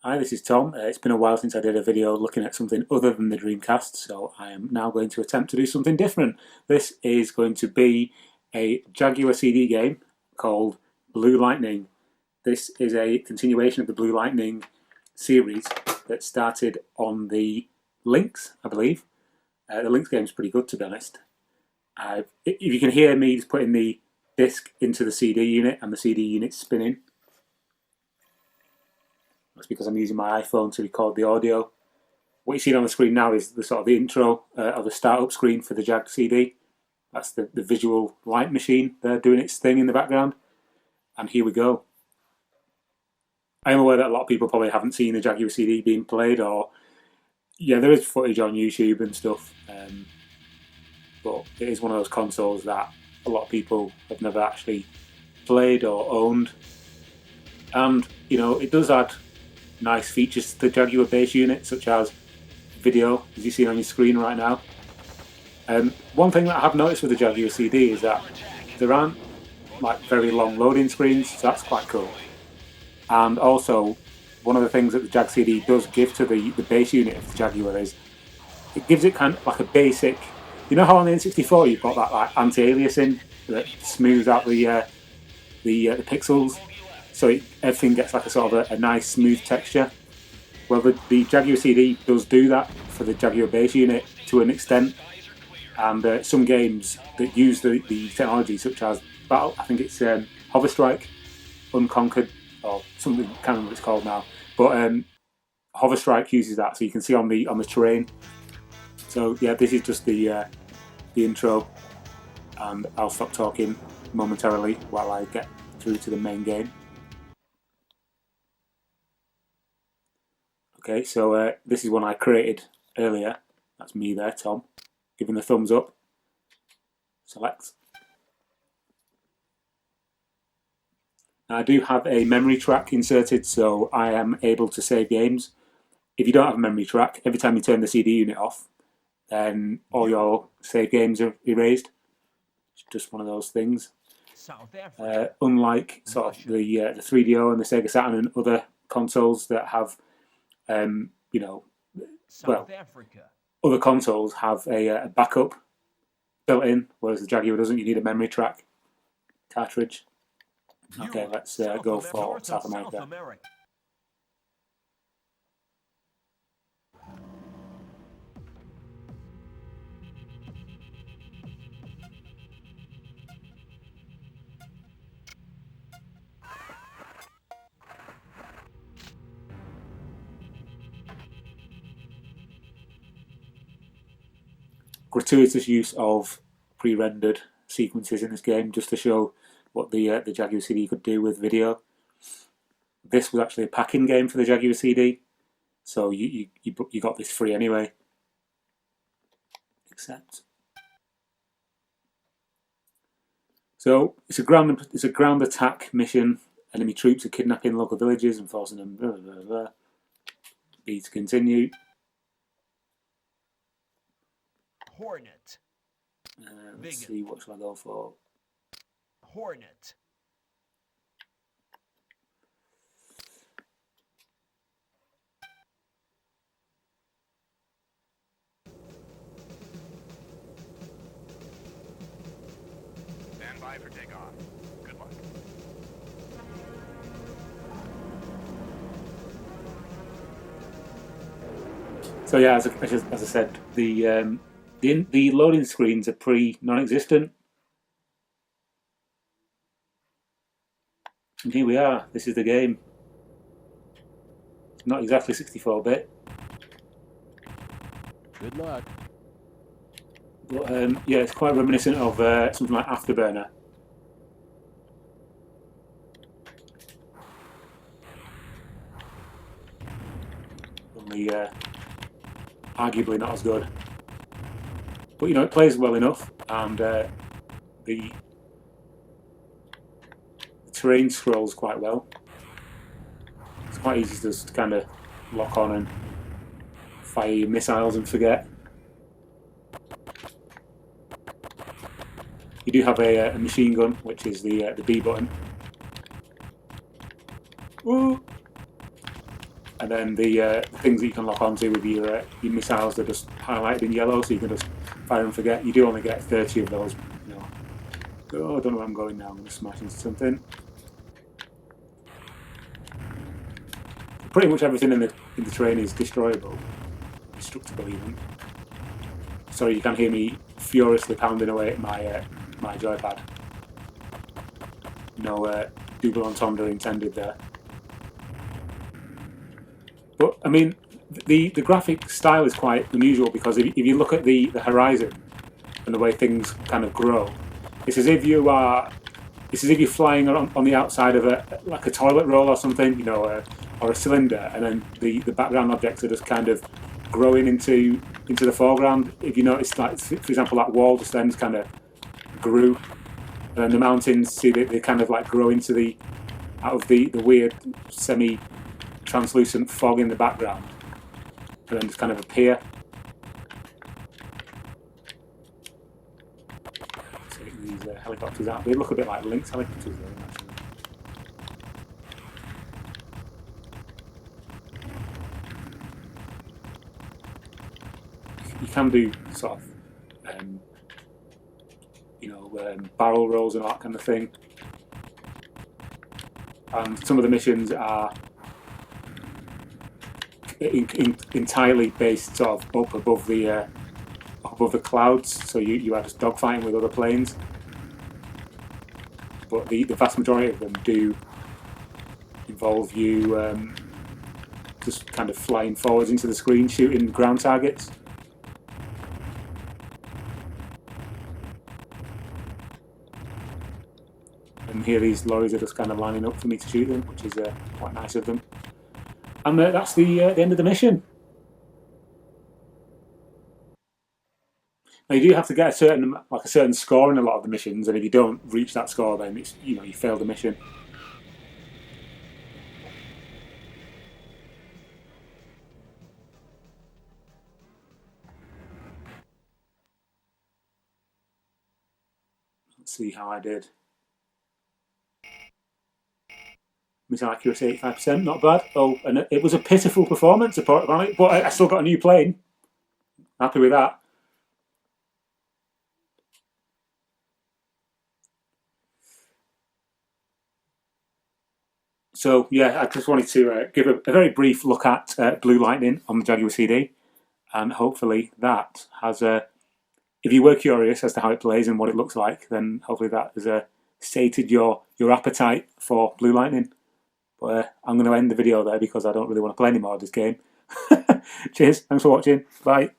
Hi, this is Tom. It's been a while since I did a video looking at something other than the Dreamcast, so I am now going to attempt to do something different. This is going to be a Jaguar CD game called Blue Lightning. This is a continuation of the Blue Lightning series that started on the Lynx, I believe. The Lynx game is pretty good, to be honest. If you can hear me just putting the disc into the CD unit and the CD unit spinning, that's because I'm using my iPhone to record the audio. What you see on the screen now is the sort of the intro of the startup screen for the Jag CD. That's the visual light machine there doing its thing in the background. And here we go. I am aware that a lot of people probably haven't seen the Jaguar CD being played, or yeah, there is footage on YouTube and stuff, but it is one of those consoles that a lot of people have never actually played or owned. And you know, it does add nice features to the Jaguar base unit, such as video, as you see on your screen right now. One thing that I have noticed with the Jaguar CD is that there aren't like very long loading screens, so that's quite cool. And also, one of the things that the Jag CD does give to the base unit of the Jaguar is it gives it kind of like a basic. You know how on the N64 you've got that like anti-aliasing that smooths out the pixels, so everything gets like a sort of a nice smooth texture. Well, the Jaguar CD does do that for the Jaguar base unit to an extent, and some games that use the technology, such as Battle, I think it's Hover Strike, Unconquered, or something, I can't remember what it's called now, but Hover Strike uses that, so you can see on the terrain. So yeah, this is just the intro, and I'll stop talking momentarily while I get through to the main game. Okay, so this is one I created earlier. That's me there, Tom, giving the thumbs up. Select. Now, I do have a memory track inserted, so I am able to save games. If you don't have a memory track, every time you turn the CD unit off, then all your save games are erased. It's just one of those things. Unlike sort of the 3DO and the Sega Saturn and other consoles that have you know, well, other consoles have a backup built in, whereas the Jaguar doesn't. You need a memory track cartridge. Okay, let's go for South America. Gratuitous use of pre-rendered sequences in this game just to show what the Jaguar CD could do with video. This was actually a pack-in game for the Jaguar CD, so you got this free anyway. Accept. So it's a ground attack mission. Enemy troops are kidnapping local villages and forcing them. Blah, blah, blah. B to continue. Hornet. Let's see, what shall I go for? Hornet. Stand by for takeoff. Good luck. So yeah, as I said, the loading screens are non-existent. And here we are. This is the game. It's not exactly 64-bit. Good luck. But yeah, it's quite reminiscent of something like Afterburner. Only arguably not as good. But you know, it plays well enough, and the terrain scrolls quite well. It's quite easy to just kind of lock on and fire your missiles and forget. You do have a machine gun, which is the B button. Woo! and then the things that you can lock onto with your missiles are just highlighted in yellow, so you can just fire and forget. You do only get 30 of those. You know. Oh, I don't know where I'm going now. I'm going to smash into something. Pretty much everything in the train is destroyable, destructible even. Sorry, you can hear me furiously pounding away at my joypad. No double entendre intended there. But I mean, the graphic style is quite unusual because if you look at the horizon and the way things kind of grow, it's as if you're flying on the outside of like a toilet roll or something, you know, or a cylinder, and then the background objects are just kind of growing into the foreground. If you notice, like for example, that wall just then kind of grew, and then the mountains, see they kind of like grow into out of the weird semi-translucent fog in the background, and then just kind of appear. Take these helicopters out. They look a bit like Lynx helicopters, though, actually. You can do sort of, barrel rolls and all that kind of thing. And some of the missions are entirely based sort of up above the clouds, so you are just dogfighting with other planes. But the vast majority of them do involve you just kind of flying forwards into the screen, shooting ground targets. And here these lorries are just kind of lining up for me to shoot them, which is quite nice of them. And that's the end of the mission. Now you do have to get a certain score in a lot of the missions, and if you don't reach that score, then it's, you failed the mission. Let's see how I did. Missile accuracy 85%, not bad. Oh, and it was a pitiful performance, but I still got a new plane. Happy with that. So yeah, I just wanted to give a very brief look at Blue Lightning on the Jaguar CD, and hopefully that has if you were curious as to how it plays and what it looks like, then hopefully that has sated your appetite for Blue Lightning. But I'm going to end the video there because I don't really want to play any more of this game. Cheers, thanks for watching, bye.